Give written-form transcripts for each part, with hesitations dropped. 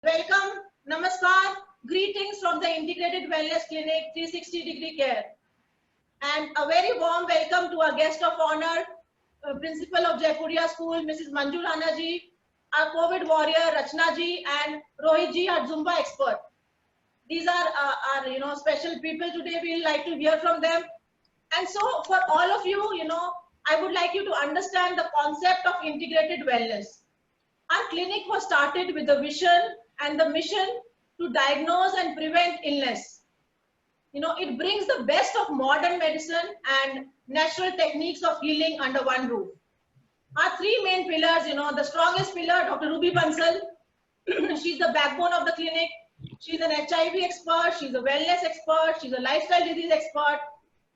Welcome, Namaskar, greetings from the Integrated Wellness Clinic 360-degree care. And a very warm welcome to our guest of honor, Principal of Jaipuria School, Mrs. Manju Rana ji, our COVID warrior, Rachna ji, and Rohit ji, our Zumba expert. These are our special people today. We'll like to hear from them. And so for all of you, I would like you to understand the concept of integrated wellness. Our clinic was started with the vision and the mission to diagnose and prevent illness. It brings the best of modern medicine and natural techniques of healing under one roof. Our three main pillars, the strongest pillar, Dr. Ruby Bansal. She's the backbone of the clinic. She's an HIV expert. She's a wellness expert. She's a lifestyle disease expert.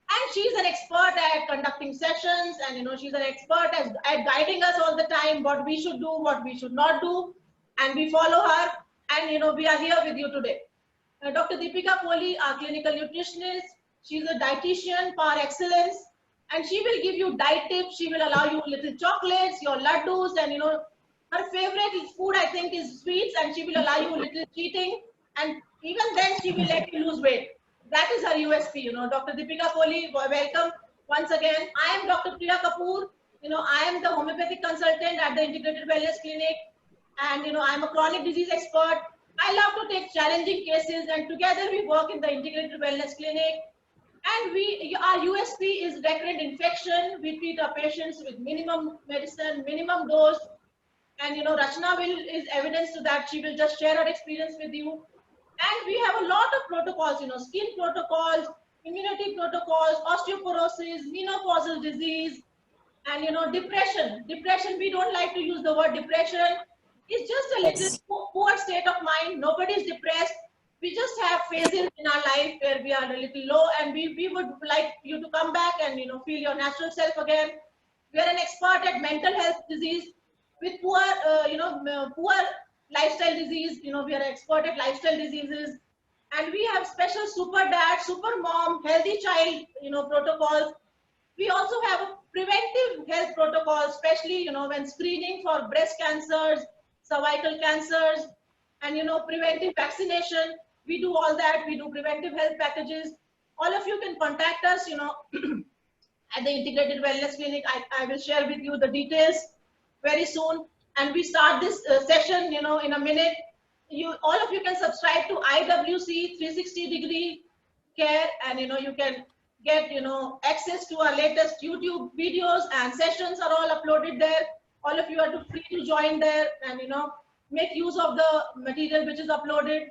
And she's an expert at conducting sessions, and she's an expert at guiding us all the time, what we should do, what we should not do, and we follow her. And we are here with you today. Dr. Deepika Kohli, our clinical nutritionist, she's a dietitian par excellence, and she will give you diet tips. She will allow you little chocolates, your laddus, and her favorite food I think is sweets, and she will allow you little cheating, and even then she will let you lose weight. That is her USP, Dr. Deepika Kohli, welcome once again. I am Dr. Priya Kapoor. I am the homeopathic consultant at the Integrated Wellness Clinic, and I'm a chronic disease expert. I love to take challenging cases, and together we work in the Integrated Wellness Clinic. And our USP is recurrent infection. We treat our patients with minimum medicine, minimum dose, and Rachna is evidence to that. She will just share her experience with you. And we have a lot of protocols, skin protocols, immunity protocols, osteoporosis, menopausal disease, and depression. Depression, we don't like to use the word depression. It's just a little poor state of mind. Nobody's depressed. We just have phases in our life where we are a little low, and we would like you to come back and feel your natural self again. We are an expert at mental health disease with poor lifestyle disease. We are expert at lifestyle diseases, and we have special super dad, super mom, healthy child, protocols. We also have a preventive health protocol, especially, when screening for breast cancers, cervical cancers, and, preventive vaccination. We do all that. We do preventive health packages. All of you can contact us, at the Integrated Wellness Clinic. I will share with you the details very soon. And we start this session, in a minute. All of you can subscribe to IWC 360-degree care, and you can get access to our latest YouTube videos, and sessions are all uploaded there. All of you are free to join there and make use of the material which is uploaded.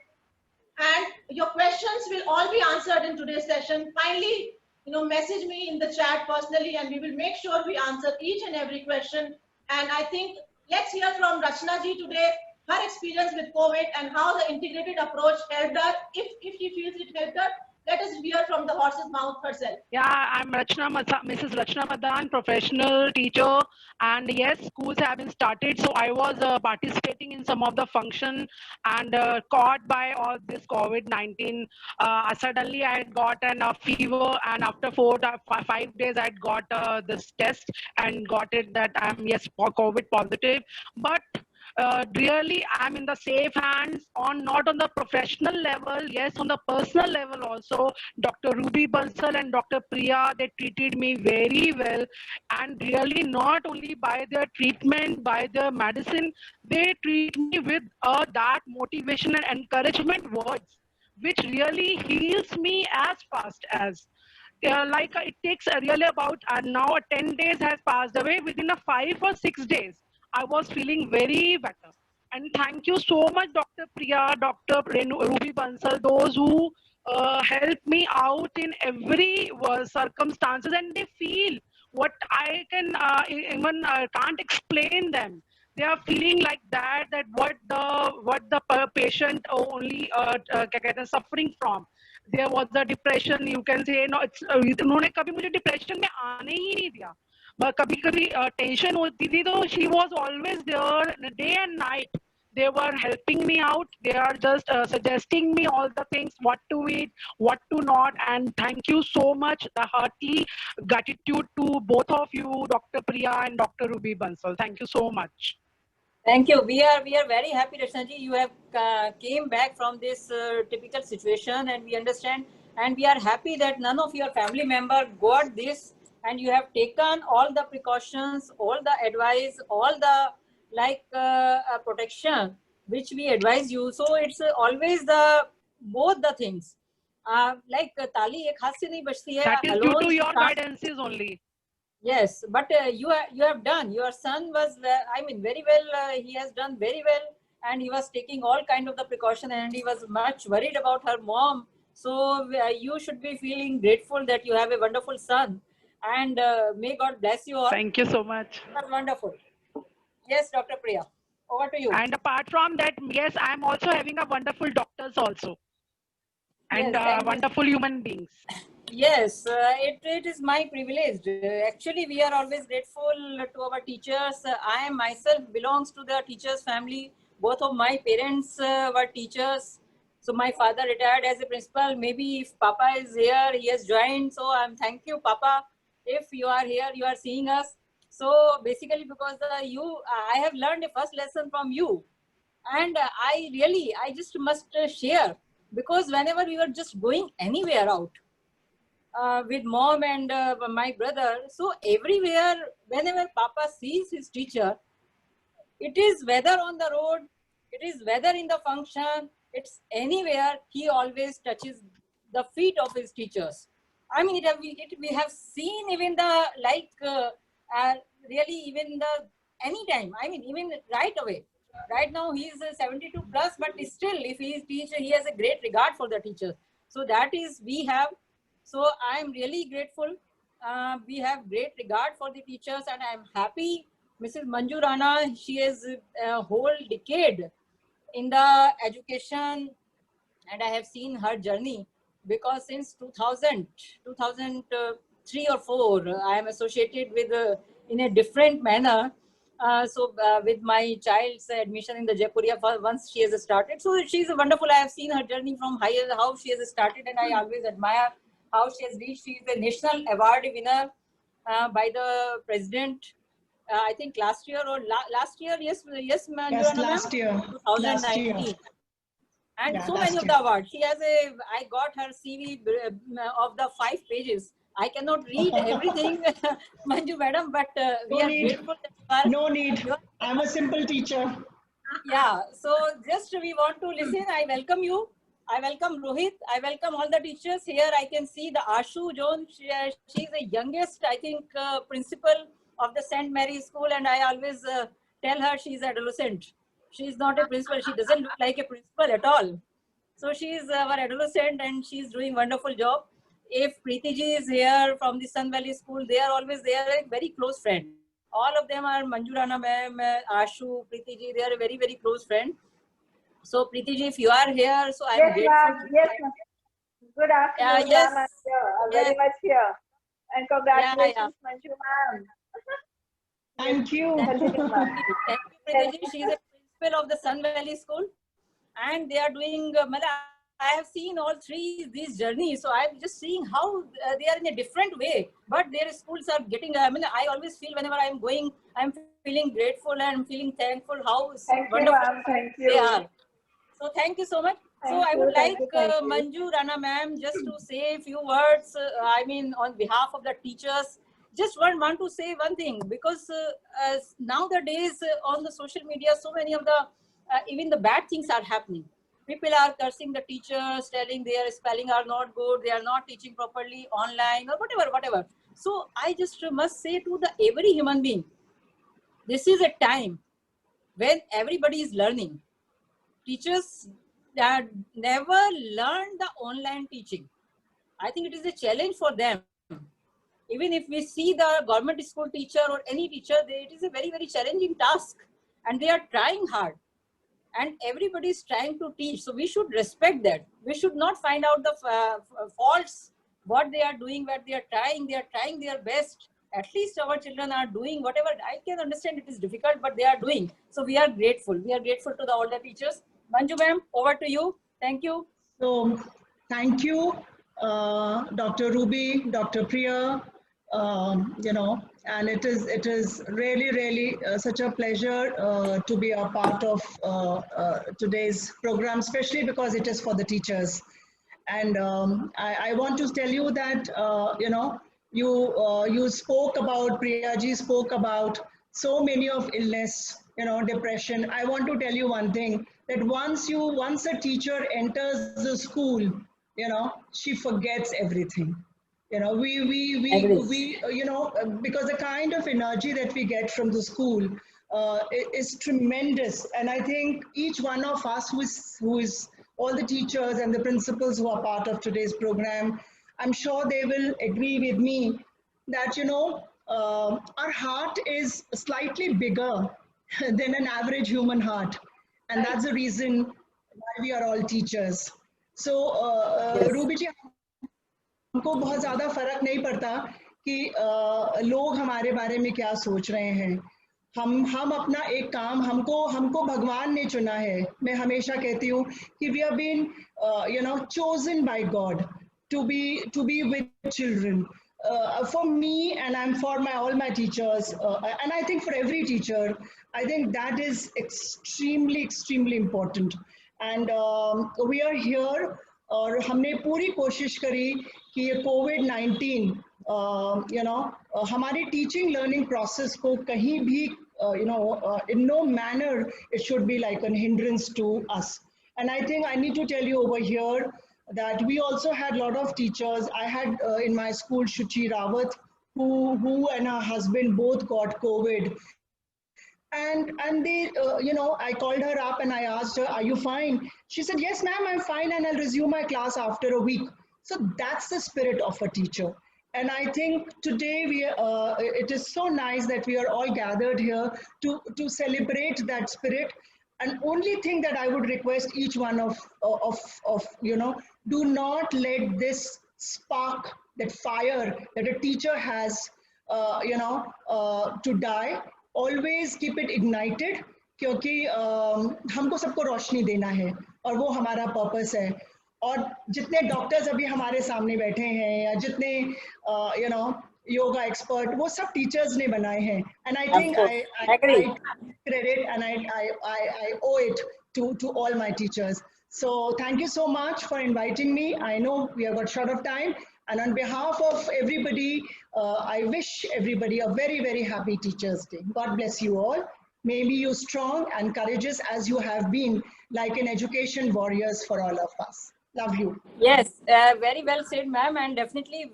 And your questions will all be answered in today's session. Kindly message me in the chat personally, and we will make sure we answer each and every question. And I think let's hear from Rachna ji today, her experience with COVID and how the integrated approach helped her. If she feels it helped her, let us hear from the horse's mouth herself. Yeah, I'm Mrs. Rachna Madan, professional teacher, and yes, schools have been started. So I was participating in some of the function and caught by all this COVID-19. Suddenly, I had got a fever, and after 5 days, I got this test and got it that I'm COVID positive, but really I'm in the safe hands, on not on the professional level, yes, on the personal level also. Dr. Ruby Bansal and Dr. Priya, they treated me very well, and really not only by their treatment, by their medicine, they treat me with that motivation and encouragement words, which really heals me as fast as. It takes really about now 10 days has passed away. Within a 5 or 6 days, I was feeling very better. And thank you so much, Dr. Priya, Dr. Ruby Bansal, those who help me out in every circumstances, and they feel what I can even can't explain them. They are feeling like that, that what the patient only suffering from. There was a depression, you can say, no, it's उन्होंने कभी मुझे depression में आने ही नहीं दिया. कभी कभी tension होती थी, तो she was always there day and night. They were helping me out. They are just suggesting me all the things, what to eat, what to not. And thank you so much. The hearty gratitude to both of you, Dr. Priya and Dr. Ruby Bansal. Thank you so much. Thank you. We are very happy, Rachna ji. You have came back from this typical situation, and we understand, and we are happy that none of your family member got this, and you have taken all the precautions, all the advice, all the protection which we advise you. So it's always the both the things. Tali ek हाथ से नहीं बजती है. That is due Alone to she your can't. guidances only. Yes, but you have done. Your son was, I mean, very well. He has done very well, and he was taking all kind of the precaution, and he was much worried about her mom. So you should be feeling grateful that you have a wonderful son, and may God bless you all. Thank you so much. That's wonderful. Yes, Dr. Priya, over to you. And apart from that, yes, I'm also having a wonderful doctors also, and Yes, wonderful human beings. Yes, it is my privilege. Actually, we are always grateful to our teachers. I myself belongs to the teachers family. Both of my parents were teachers. So my father retired as a principal. Maybe if Papa is here, he has joined. So I'm thank you, Papa. If you are here, you are seeing us. So basically, because I have learned a first lesson from you, and I just must share, because whenever we were just going anywhere out, with mom and my brother. So everywhere, whenever Papa sees his teacher, it is whether on the road, it is whether in the function, it's anywhere, he always touches the feet of his teachers. I mean, we have seen even the really even the anytime. I mean, even right away. Right now he is 72 plus, but still, if he is teacher, he has a great regard for the teachers. So that is we have. So I am really grateful. We have great regard for the teachers, and I am happy. Mrs. Manju Rana, she is a whole decade in the education, and I have seen her journey, because since 2003 or 4, I am associated with in a different manner. With my child's admission in the Jaipuria, once she has started. So she's wonderful. I have seen her journey from higher, how she has started, and I always admire how she has reached. She is a national award winner by the president. I think last year or last year, yes, Yes, last year. 2019. And Yeah, so many of the awards. She has I got her CV of the 5 pages. I cannot read everything, Manju madam, but we are grateful that No need. I'm a simple teacher. Yeah, so just we want to listen. I welcome you. I welcome Rohit. I welcome all the teachers. Here I can see the Ashu Joan. She's the youngest, I think, principal of the St. Mary's School, and I always tell her she's adolescent. She's not a principal. She doesn't look like a principal at all. So she's our adolescent, and she's doing wonderful job. If Preeti ji is here from the Sun Valley School, they are always there, a very close friend. All of them are Manju Rana ma'am, Ashu, Preeti ji, they are a very, very close friend. So Preeti ji, if you are here, so I am grateful. Yes, good afternoon, yes, ma'am. I'm very much here. And congratulations, Manju ma'am. Thank you. Thank you, Preeti ji. She is a principal of the Sun Valley School, and they are doing, I have seen all 3 these journeys, so I'm just seeing how they are in a different way, but their schools are getting, I always feel whenever I'm going, I'm feeling grateful and I'm feeling thankful how wonderful they are. So thank you so much. I would like Manju Rana ma'am just to say a few words, I mean, on behalf of the teachers. Just want to say one thing, because nowadays on the social media, so many of the, even the bad things are happening. People are cursing the teachers, telling their spelling are not good, they are not teaching properly online or whatever. So I just must say to every human being, this is a time when everybody is learning. Teachers that never learned the online teaching. I think it is a challenge for them. Even if we see the government school teacher or any teacher, it is a very, very challenging task, and they are trying hard. And everybody is trying to teach. So we should respect that. We should not find out the faults, what they are doing, what they are trying their best. At least our children are doing whatever. I can understand it is difficult, but they are doing. So we are grateful. We are grateful to the older teachers. Manju ma'am, over to you. Thank you. So thank you, Dr. Ruby, Dr. Priya, and it is really such a pleasure to be a part of today's program, especially because it is for the teachers. And I want to tell you that you spoke about, Priyaji spoke about so many of illness, depression. I want to tell you one thing, that once a teacher enters the school, she forgets everything. Because the kind of energy that we get from the school is tremendous. And I think each one of us who is all the teachers and the principals who are part of today's program, I'm sure they will agree with me that, our heart is slightly bigger than an average human heart. And that's the reason why we are all teachers. So, Yes. Ruby ji, हमको बहुत ज़्यादा फर्क नहीं पड़ता कि लोग हमारे बारे में क्या सोच रहे हैं. हम अपना एक काम, हमको भगवान ने चुना है. मैं हमेशा कहती हूँ कि we have been chosen by God to be with children. For me, and I'm for all my teachers, and I think for every teacher, I think that is extremely important. And we are here, और हमने पूरी कोशिश करी कि ये कोविड-19 हमारी teaching learning process को कहीं भी in no manner it should be like an hindrance to us. And I think I need to tell you over here that we also had a lot of teachers. I had in my school Shuchi Rawat, who and her husband both got COVID. And they, I called her up and I asked her, are you fine? She said, yes, ma'am, I'm fine, and I'll resume my class after a week. So that's the spirit of a teacher. And I think today it is so nice that we are all gathered here to celebrate that spirit. And only thing that I would request each one of do not let this spark, that fire that a teacher has, to die. Always keep it ignited, क्योंकि हमको सबको रोशनी देना है और वो हमारा purpose है. और जितने डॉक्टर्स अभी हमारे सामने बैठे हैं या जितने योगा एक्सपर्ट, वो सब टीचर्स ने बनाए हैं. And I think I credit and I owe it to all my teachers. So thank you so much for inviting me. I know we have got short of time. And on behalf of everybody, I wish everybody a very happy Teachers' Day. God bless you all. May be you strong and courageous as you have been, like an education warriors for all of us. Love you. Yes, very well said, ma'am. And definitely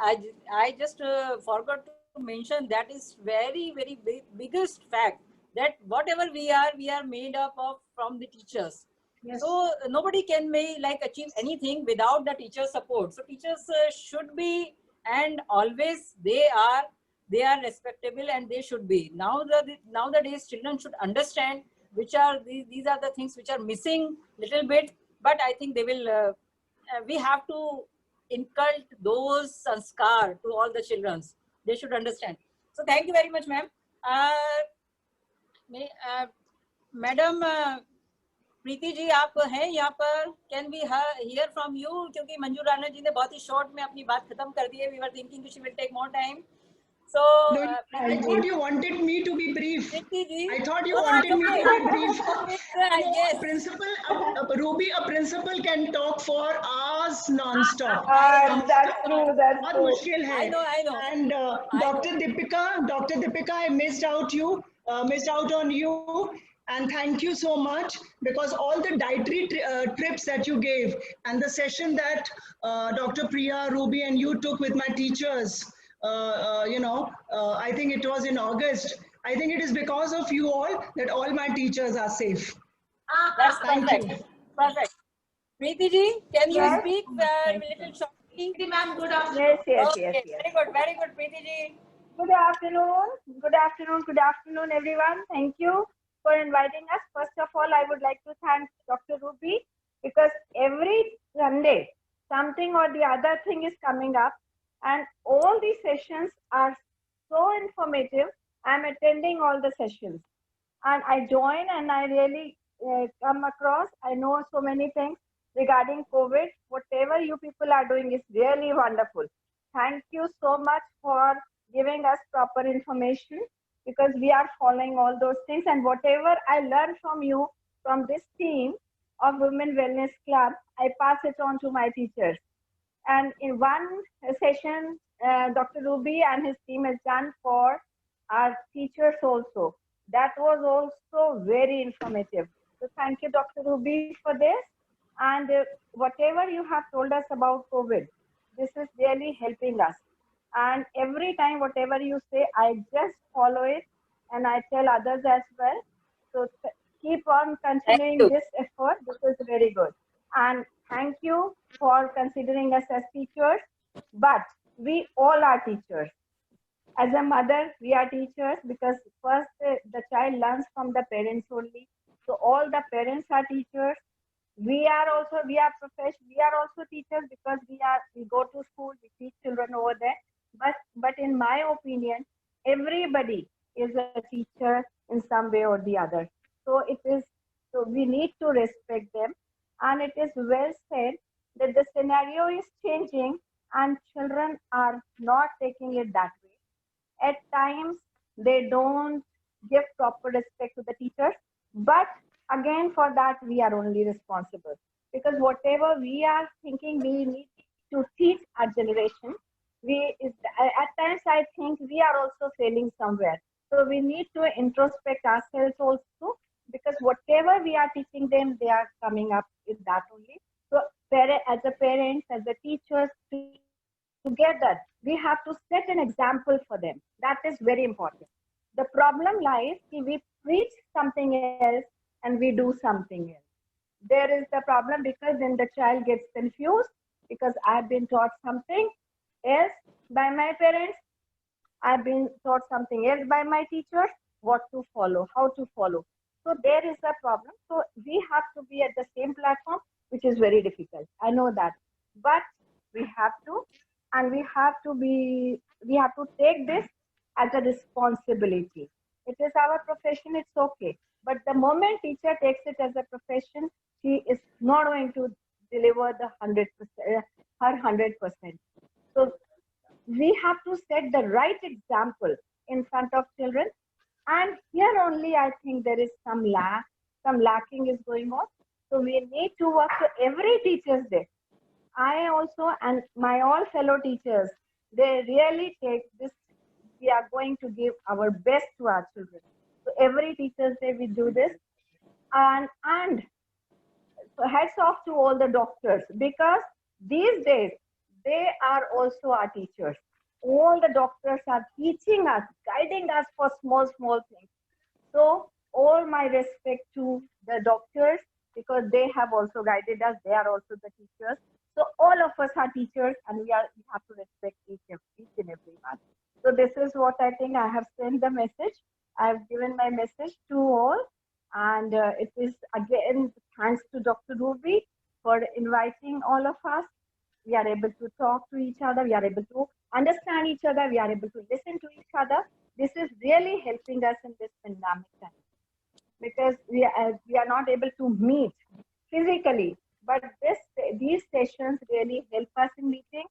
I just forgot to mention, that is very biggest fact, that whatever we are made up of from the teachers. Yes. So nobody can achieve anything without the teacher support. So teachers should be, and always they are respectable, and they should be. Nowadays children should understand which are these are the things which are missing little bit. But I think they will. We have to inculcate those sanskar to all the children. They should understand. So thank you very much, ma'am. Madam. Preeti ji, आप हैं यहाँ पर? Can we hear from you? क्योंकि मंजू राणा जी ने बहुत ही short में अपनी बात खत्म कर दी है. We were thinking she will take more time. So I thought you wanted me to be brief. I thought you No, wanted me okay. to be brief. Yes. Ruby, a principal can talk for hours non-stop. That's true. That's बहुत true. मुश्किल है. I know. And Dr. Deepika, I missed out on you. And thank you so much, because all the dietary trips that you gave and the session that Dr. Priya, Ruby and you took with my teachers, I think it was in August. I think it is because of you all that all my teachers are safe. That's Thank perfect. you. Perfect. Preeti ji, can you Yes. speak a little shortly? Ma'am, good afternoon. Yes. Okay, very good, Preeti ji. Good afternoon, everyone. Thank you for inviting us. First of all, I would like to thank Dr. Ruby, because every Sunday something or the other thing is coming up, and all these sessions are so informative. I'm attending all the sessions, and I join, and I really come across. I know so many things regarding COVID. Whatever you people are doing is really wonderful. Thank you so much for giving us proper information, because we are following all those things. And whatever I learned from you, from this team of Women Wellness Club, I pass it on to my teachers. And in one session, Dr. Ruby and his team has done for our teachers also. That was also very informative. So thank you, Dr. Ruby, for this. And whatever you have told us about COVID, this is really helping us. And every time, whatever you say, I just follow it and I tell others as well. So keep on continuing this effort. This is very good. And thank you for considering us as teachers. But we all are teachers. As a mother, we are teachers, because first the child learns from the parents only. So all the parents are teachers. We are also teachers, because we go to school, we teach children over there. But in my opinion, everybody is a teacher in some way or the other. So we need to respect them. And it is well said that the scenario is changing and children are not taking it that way. At times, they don't give proper respect to the teachers. But again, for that, we are only responsible. Because whatever we are thinking, we need to teach our generation. At times, I think we are also failing somewhere. So we need to introspect ourselves also, because whatever we are teaching them, they are coming up with that only. So as a parents, as a teachers, together, we have to set an example for them. That is very important. The problem lies if we preach something else and we do something else. There is the problem, because then the child gets confused, because I've been taught something else by my parents. I've been taught something else by my teachers, what to follow, how to follow. So there is a problem. So we have to be at the same platform, which is very difficult. I know that. But we have to, and we have to take this as a responsibility. It is our profession, it's okay. But the moment teacher takes it as a profession, she is not going to deliver the 100%, her 100%. So we have to set the right example in front of children. And here only I think there is some lacking is going on. So we need to work to every Teachers' Day. I also, and my all fellow teachers, they really take this. We are going to give our best to our children. So every Teachers' Day we do this. And so hats off to all the doctors, because these days they are also our teachers. All the doctors are teaching us, guiding us for small things. So all my respect to the doctors, because they have also guided us. They are also the teachers. So all of us are teachers, and we have to respect each and every one. So this is what I think. I have sent the message. I have given my message to all. And it is again thanks to Dr. Ruby for inviting all of us. We are able to talk to each other. We are able to understand each other. We are able to listen to each other. This is really helping us in this pandemic time, because we are not able to meet physically. But these sessions really help us in meeting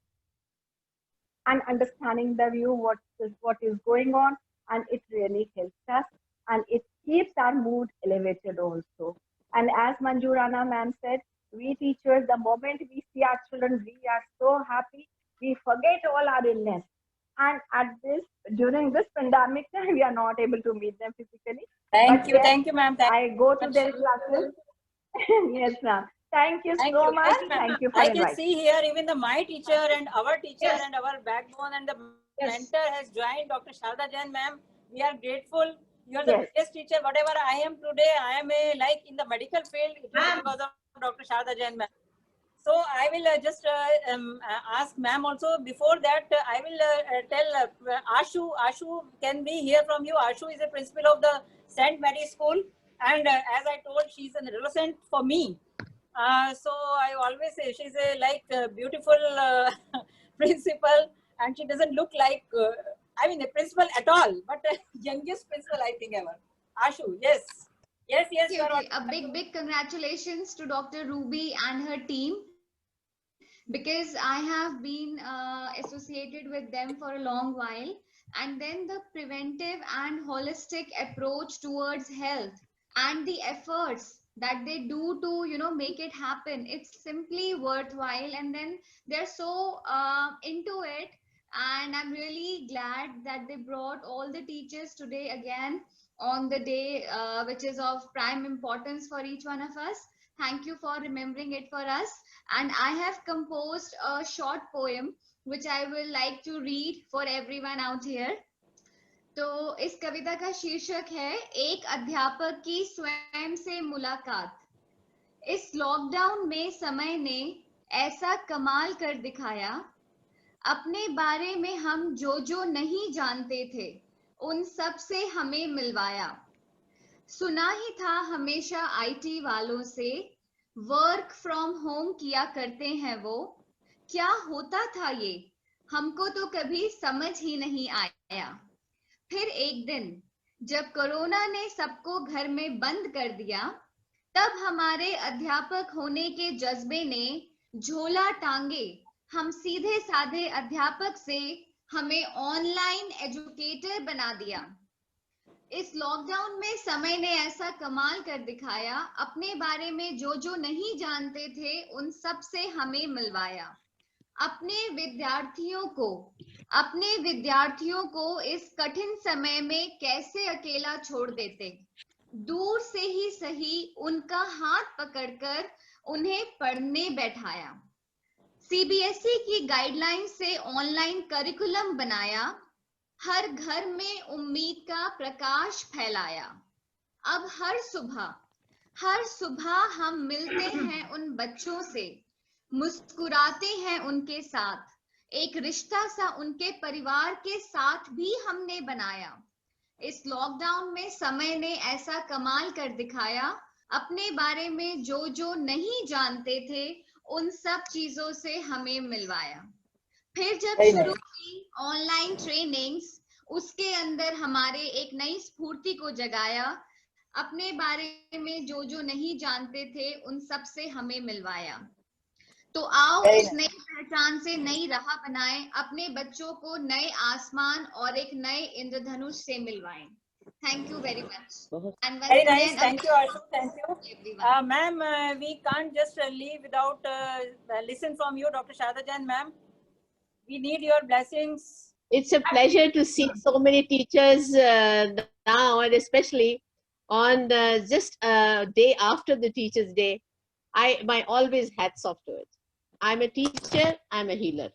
and understanding the view, what is going on, and it really helps us, and it keeps our mood elevated also. And as Manjurana ma'am said, we teachers, the moment we see our children, we are so happy. We forget all our illness. And during this pandemic time, we are not able to meet them physically. Thank you, ma'am. I go to their classes. Yes, ma'am. Thank you so much. Thank you for inviting. I can see here even my teacher and our teacher and our backbone and the mentor has joined, Dr. Sharda Jain ma'am. We are grateful. You are the best teacher. Whatever I am today, I am in the medical field. It is because of Dr. Sharda Jain ma'am. So I will just ask ma'am also. Before that, I will tell Ashu. Ashu, can we hear from you? Ashu is a principal of the St. Mary School, and as I told, she's an adolescent for me. So I always say she's a beautiful principal, and she doesn't look like a principal at all, but youngest principal I think ever. Ashu, yes. Okay. A big congratulations to Dr. Ruby and her team, because I have been associated with them for a long while. and then the preventive and holistic approach towards health and the efforts that they do to, you know, make it happen, it's simply worthwhile. And then they're so into it, and I'm really glad that they brought all the teachers today again on the day which is of prime importance for each one of us. Thank you for remembering it for us. And I have composed a short poem which I will like to read for everyone out here. तो इस कविता का शीर्षक है एक अध्यापक की स्वयं से मुलाकात। इस लॉकडाउन में समय ने ऐसा कमाल कर दिखाया, अपने बारे में हम जो नहीं जानते थे उन सब से हमें मिलवाया। सुना ही था हमेशा आईटी वालों से, वर्क फ्रॉम होम किया करते हैं वो, क्या होता था ये हमको तो कभी समझ ही नहीं आया। फिर एक दिन जब कोरोना ने सबको घर में बंद कर दिया, तब हमारे अध्यापक होने के जज्बे ने झोला टांगे हम सीधे साधे अध्यापक से हमें ऑनलाइन एजुकेटर बना दिया। इस लॉकडाउन में समय ने ऐसा कमाल कर दिखाया, अपने बारे में जो नहीं जानते थे उन सब से हमें मिलवाया। अपने विद्यार्थियों को इस कठिन समय में कैसे अकेला छोड़ देते, दूर से ही सही उनका हाथ पकड़कर उन्हें पढ़ने बैठाया। सीबीएसई की गाइडलाइंस से ऑनलाइन करिकुलम बनाया, हर घर में उम्मीद का प्रकाश फैलाया। अब हर सुबह हम मिलते हैं उन बच्चों से, मुस्कुराते हैं उनके साथ, एक रिश्ता सा उनके परिवार के साथ भी हमने बनाया। इस लॉकडाउन में समय ने ऐसा कमाल कर दिखाया, अपने बारे में जो नहीं जानते थे उन सब चीजों से हमें मिलवाया। फिर जब शुरू की ऑनलाइन ट्रेनिंग्स, उसके अंदर हमारे एक नई स्फूर्ति को जगाया, अपने बारे में जो नहीं जानते थे उन सब से हमें मिलवाया। तो आओ उस नई पहचान से नई राह बनाएं, अपने बच्चों को नए आसमान और एक नए इंद्रधनुष से मिलवाएं। Thank you very much. And very nice. Thank you, Ashu. Thank you. Ma'am, we can't just leave without listen from you, Dr. Shada Jain, ma'am. We need your blessings. It's a pleasure to see so many teachers now, and especially on just day after the Teachers' Day. My always hats off to it. I'm a teacher, I'm a healer.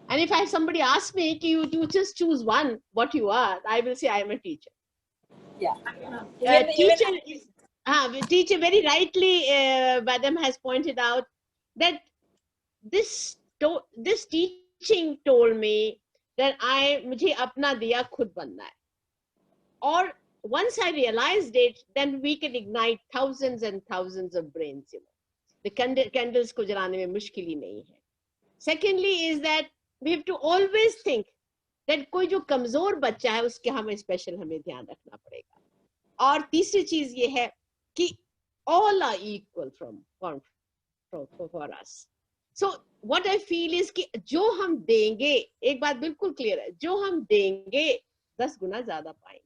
And if somebody asks me, you just choose one, what you are, I will say I'm a teacher. Yeah. Teacher very rightly, Madam has pointed out that this teaching told me that मुझे अपना दिया खुद बनना है. Or once I realized it, then we can ignite thousands and thousands of brains. You know, the candles को जलाने में मुश्किल ही नहीं है. Secondly is that we have to always think that कोई जो कमजोर बच्चा है उसके हमें ध्यान रखना पड़ेगा. और तीसरी चीज ये है कि all are equal for us. So what I feel is कि जो हम देंगे, एक बात बिल्कुल क्लियर है, जो हम देंगे 10 गुना ज्यादा पाएंगे.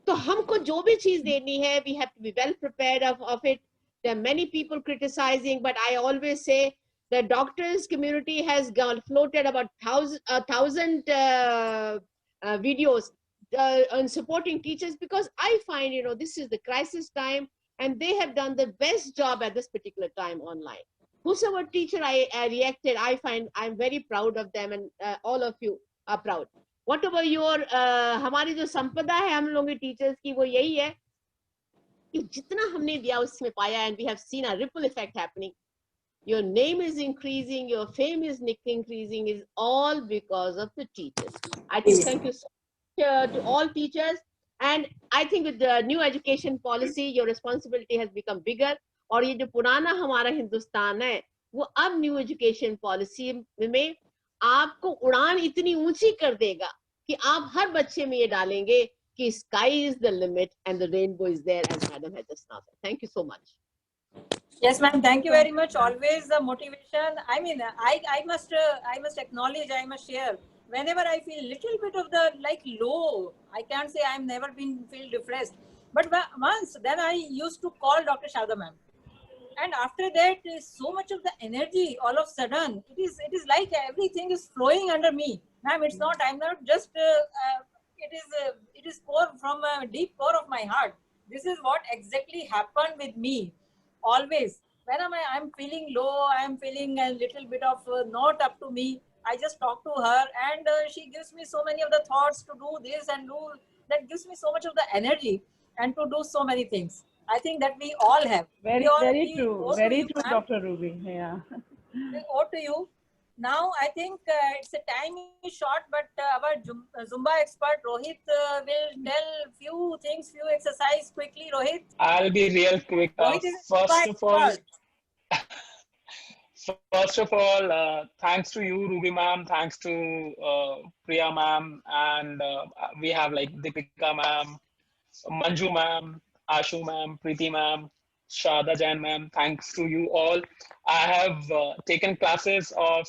तो हमको जो भी चीज देनी है, we have to be well prepared of it. There are many people criticizing, but I always say the doctors community has floated about 1,000 videos on supporting teachers, because I find, you know, this is the crisis time and they have done the best job at this particular time online. Whosoever teacher I reacted, I find I'm very proud of them, and all of you are proud. Whatever your हमारी जो संपदा है हम लोगों के teachers की, वो यही है कि जितना हमने दिया उसमें पाया, and we have seen a ripple effect happening. Your name is increasing, your fame is increasing, is all because of the teachers. I think thank you so much to all teachers, and I think with the new education policy, your responsibility has become bigger. और ये जो पुराना हमारा हिंदुस्तान है, वो अब new education policy में आपको उड़ान इतनी ऊंची कर देगा कि आप हर बच्चे में ये डालेंगे कि sky is the limit and the rainbow is there, as Madam had just now said. Thank you so much. Yes, ma'am. Thank you very much. Always the motivation. I mean, I must acknowledge, I must share whenever I feel little bit of the like low, I can't say I'm never been feel depressed, but once then I used to call Dr. Sharda ma'am, and after that so much of the energy all of a sudden it is like everything is flowing under me, ma'am. It's not, I'm not just it is core from a deep core of my heart. This is what exactly happened with me always. When I'm feeling low, I'm feeling a little bit of not up to me, I just talk to her, and she gives me so many of the thoughts to do this and do that, gives me so much of the energy and to do so many things. I think that we all have. Very, We all, very we true. owe to Very you, true, ma'am. Dr. Ruby. Yeah. We owe to you. Now, I think it's a time is short, but our Zumba expert Rohit will tell few things, few exercise quickly. Rohit. I'll be real quick. Rohit is a Zumba expert. First of all, thanks to you, Ruby ma'am. Thanks to Priya ma'am, and we have like Deepika ma'am, Manju ma'am, Ashu ma'am, Preeti ma'am, Shada Jain ma'am. Thanks to you all. I have taken classes of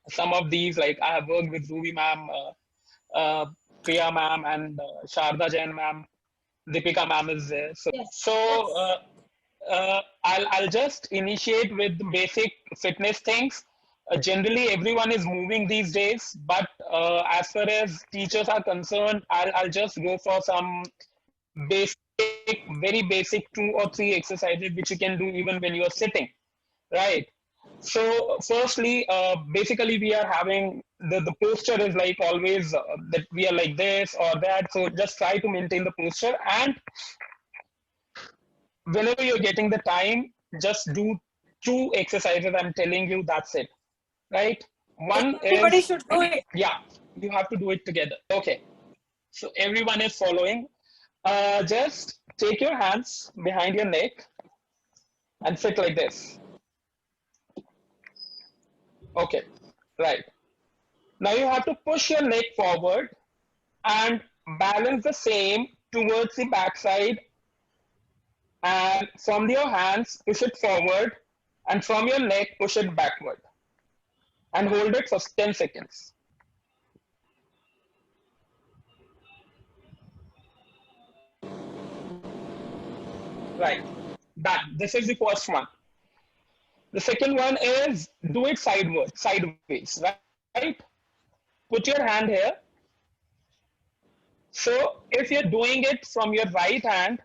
some of these. Like I have worked with Ruby ma'am, Priya ma'am, and Sharda Jain ma'am. Deepika ma'am is there. So, Yes. I'll just initiate with the basic fitness things. Generally, everyone is moving these days, but as far as teachers are concerned, I'll just go for some basic, very basic 2 or 3 exercises which you can do even when you're sitting, right? So, firstly, basically, we are having the posture is like always that we are like this or that. So, just try to maintain the posture, and whenever you're getting the time, just do 2 exercises. I'm telling you, that's it, right? One Everybody is, should do it. yeah, you have to do it together. Okay, so everyone is following. Just take your hands behind your neck and sit like this. Okay, right. Now you have to push your neck forward and balance the same towards the backside, and from your hands push it forward, and from your neck push it backward, and hold it for 10 seconds. Right, done. This is the first one. The second one is do it sideways, right? Put your hand here. So if you're doing it from your right hand,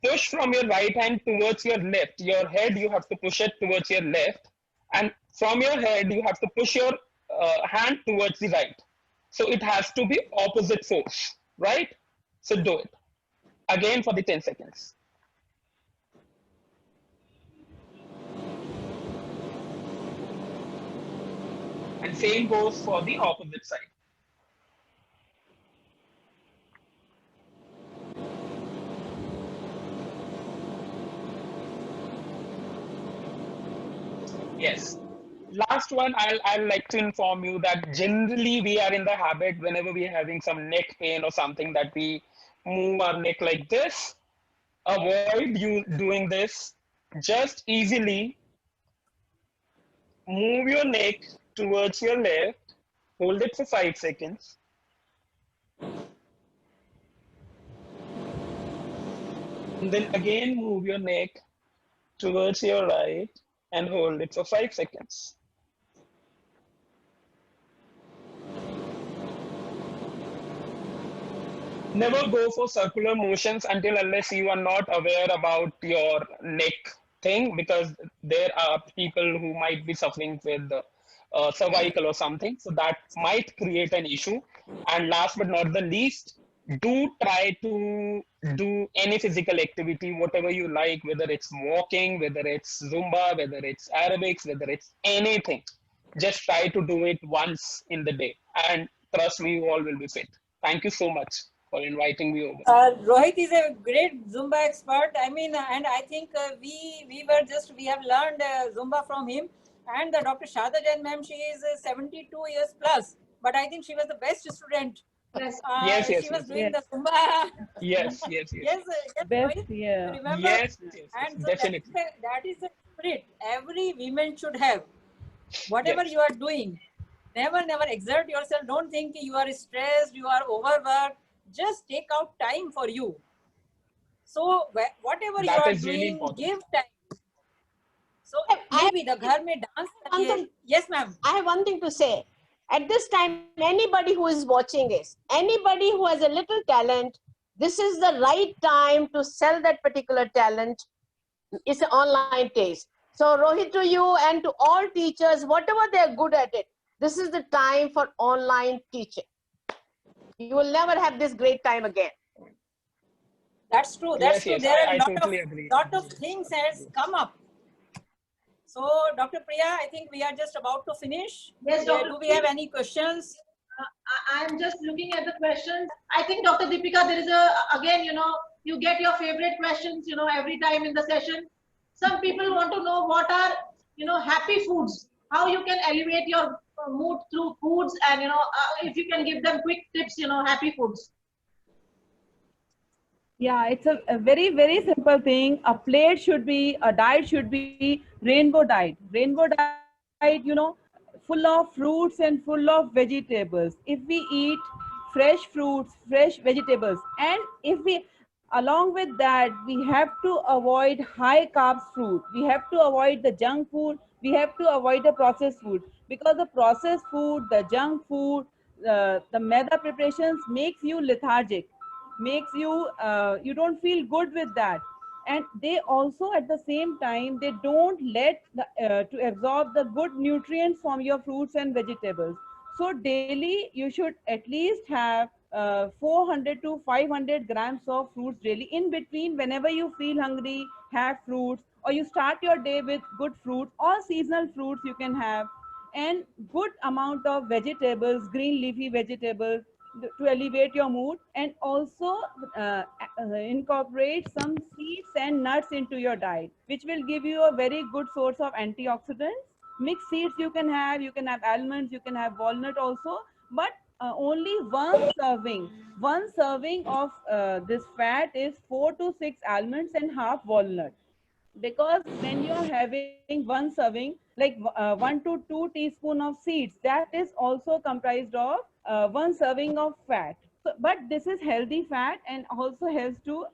push from your right hand towards your left. Your head, you have to push it towards your left. And from your head, you have to push your hand towards the right. So it has to be opposite force, right? So do it. Again for the 10 seconds. And same goes for the opposite side. Yes. Last one, I'll like to inform you that generally we are in the habit whenever we are having some neck pain or something that we move our neck like this. Avoid you doing this. Just easily move your neck towards your left. Hold it for 5 seconds. And then again move your neck towards your right and hold it for 5 seconds. Never go for circular motions until unless you are not aware about your neck thing, because there are people who might be suffering with cervical or something. So that might create an issue. And last but not the least, do try to do any physical activity, whatever you like, whether it's walking, whether it's Zumba, whether it's aerobics, whether it's anything. Just try to do it once in the day. And trust me, you all will be fit. Thank you so much for inviting me over. Rohit is a great Zumba expert. I mean, and I think we have learned Zumba from him. And the Dr. Shada Jain ma'am, she is 72 years plus, but I think she was the best student. Yes. Yes, She was doing the Zumba. Yes. Yes, Best, Rohit, yeah. remember? Yes, And so definitely. that is the spirit every woman should have. Whatever Yes. you are doing, Never exert yourself. Don't think you are stressed, you are overworked. Just take out time for you. So whatever you That are is really doing, important. give time. So I- maybe the ghar mein dance One kariye. thing- Yes, ma'am. I have one thing to say. At this time, anybody who is watching this, anybody who has a little talent, this is the right time to sell that particular talent. It's an online taste. So Rohit, to you and to all teachers, whatever they're good at it, this is the time for online teaching. You will never have this great time again. That's true. Yes, That's true. yes, There are I a totally agree. lot of things has come up. So, Dr. Priya, I think we are just about to finish. Yes, Dr. Do we have any questions? I'm just looking at the questions. I think, Dr. Deepika, there is again, you get your favorite questions, every time in the session. Some people want to know what are, happy foods, how you can elevate your mood through foods, and, if you can give them quick tips, happy foods. Yeah, it's a very, very simple thing. A diet should be rainbow diet. Rainbow diet, full of fruits and full of vegetables. If we eat fresh fruits, fresh vegetables, and along with that, we have to avoid high carbs food. We have to avoid the junk food. We have to avoid the processed food, because the processed food, the junk food, the maida preparations makes you lethargic, makes you you don't feel good with that, and they also at the same time they don't let to absorb the good nutrients from your fruits and vegetables. So daily you should at least have 400 to 500 grams of fruits daily. In between, whenever you feel hungry, have fruits, or you start your day with good fruits or seasonal fruits you can have, and good amount of vegetables, green leafy vegetables, to elevate your mood. And also incorporate some seeds and nuts into your diet, which will give you a very good source of antioxidants. Mixed seeds you can have almonds, you can have walnut also, but only one serving of this fat is 4 to 6 almonds and half walnut. Because when you are having one serving, like 1 to 2 teaspoon of seeds, that is also comprised of one serving of fat. So, but this is healthy fat and also helps to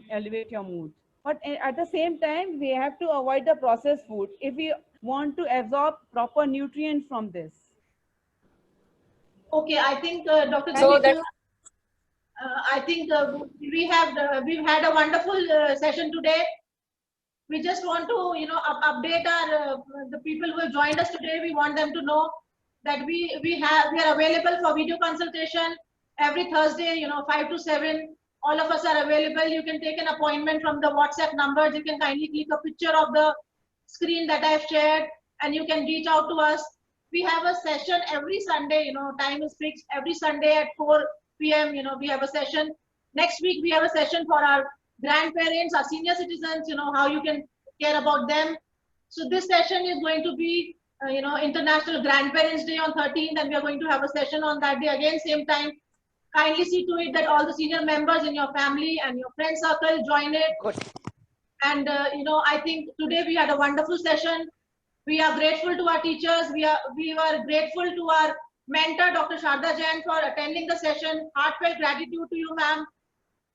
elevate your mood. But at the same time, we have to avoid the processed food if we want to absorb proper nutrients from this. Okay, I think Dr. So Deepika, I think we've had a wonderful session today. We just want to, update our the people who have joined us today. We want them to know that we are available for video consultation every Thursday, 5 to 7. All of us are available. You can take an appointment from the WhatsApp numbers. You can kindly click a picture of the screen that I've shared, and you can reach out to us. We have a session every Sunday. Time is fixed. Every Sunday at 4 p.m. We have a session. Next week we have a session for our grandparents, our senior citizens, how you can care about them. So this session is going to be, International Grandparents Day on 13th, and we are going to have a session on that day again, same time. Kindly see to it that all the senior members in your family and your friend circle join it. Good. And, I think today we had a wonderful session. We are grateful to our teachers. We were grateful to our mentor, Dr. Sharda Jain, for attending the session. Heartfelt gratitude to you, ma'am.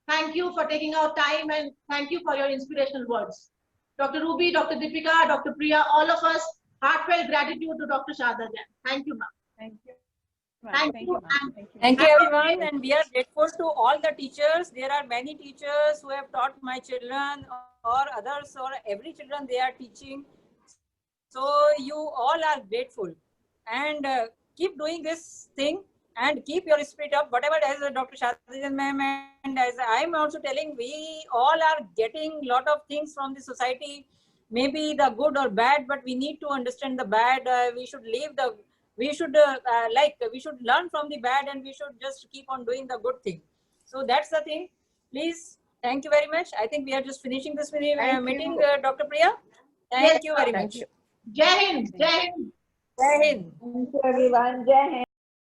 Thank you for taking out time, and thank you for your inspirational words. Dr. Ruby, Dr. Deepika, Dr. Priya, all of us, heartfelt gratitude to Dr. Sharda Jain. Thank you, ma'am. Thank you. Thank you. thank you, everyone. And we are grateful to all the teachers. There are many teachers who have taught my children or others, or every children they are teaching. So you all are grateful, and keep doing this thing and keep your spirit up. Whatever as Dr. Sharda ma'am, and as I am also telling, we all are getting lot of things from the society, maybe the good or bad, but we need to understand the bad. We should leave the, we should we should learn from the bad, and we should just keep on doing the good thing. So that's the thing. Please, thank you very much. I think we are just finishing this meeting, Dr. Priya. Thank you very much. Jai Hind. Jai Hind. Jai Hind. Thank you, everyone. Jai Hind.